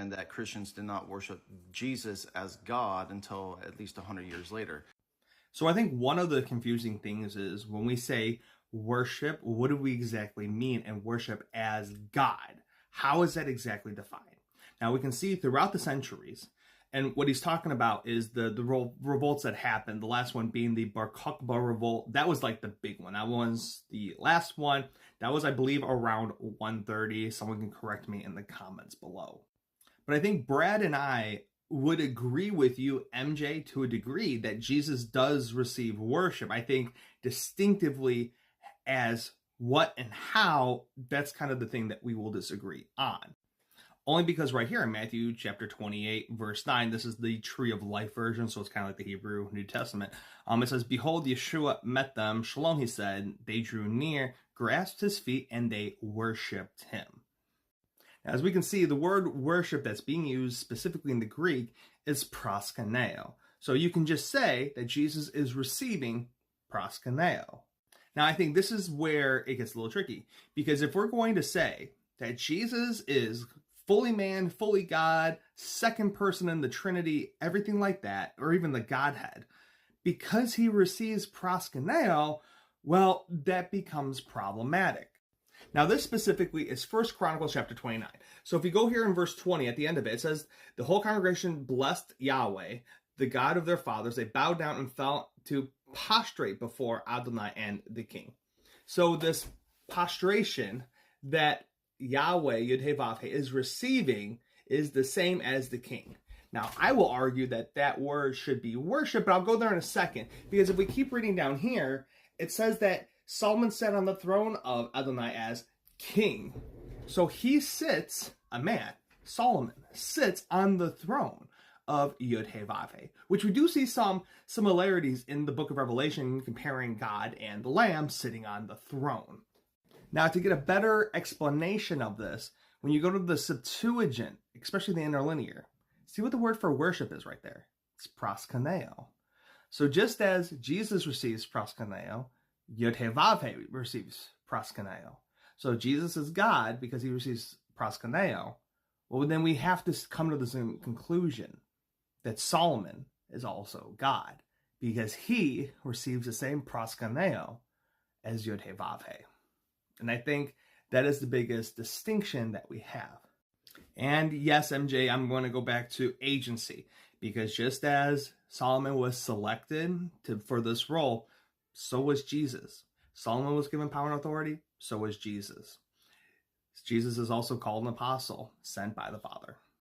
and that Christians did not worship Jesus as God until at least 100 years later. So I think one of the confusing things is when we say worship, what do we exactly mean? And worship as God, how is that exactly defined? Now we can see throughout the centuries, and what he's talking about is the revolts that happened. The last one being the Bar Kokhba revolt. That was like the big one. That was the last one. That was, I believe, around 130. Someone can correct me in the comments below. But I think Brad and I would agree with you, MJ, to a degree that Jesus does receive worship. I think distinctively as what and how, that's kind of the thing that we will disagree on. Only because right here in Matthew chapter 28, verse 9, this is the Tree of Life version, so it's kind of like the Hebrew New Testament. It says, "Behold, Yeshua met them. Shalom," he said. They drew near, grasped his feet, and they worshipped him. Now, as we can see, the word worship that's being used specifically in the Greek is proskuneo. So you can just say that Jesus is receiving proskuneo. Now, I think this is where it gets a little tricky, because if we're going to say that Jesus is fully man, fully God, second person in the Trinity, everything like that, or even the Godhead, because he receives proskuneo, well, that becomes problematic. Now, this specifically is 1 Chronicles chapter 29. So if you go here in verse 20, at the end of it, it says, "The whole congregation blessed Yahweh, the God of their fathers. They bowed down and fell to prostrate before Adonai and the king." So this prostration that Yahweh, Yud-Heh-Vav-Heh, is receiving is the same as the king. Now, I will argue that that word should be worship, but I'll go there in a second, because if we keep reading down here, it says that Solomon sat on the throne of Adonai as king. So he sits, a man, Solomon, sits on the throne of Yud-Heh-Vav-Heh, which we do see some similarities in the book of Revelation comparing God and the Lamb sitting on the throne. Now, to get a better explanation of this, when you go to the Septuagint, especially the interlinear, see what the word for worship is right there. It's proskuneo. So just as Jesus receives proskuneo, Yud-Heh-Vav-Heh receives proskuneo. So Jesus is God because he receives proskuneo. Well, then we have to come to the same conclusion that Solomon is also God because he receives the same proskuneo as Yud-Heh-Vav-Heh. And I think that is the biggest distinction that we have. And yes, MJ, I'm going to go back to agency, because just as Solomon was selected for this role, so was Jesus. Solomon was given power and authority, so was Jesus. Jesus is also called an apostle, sent by the Father.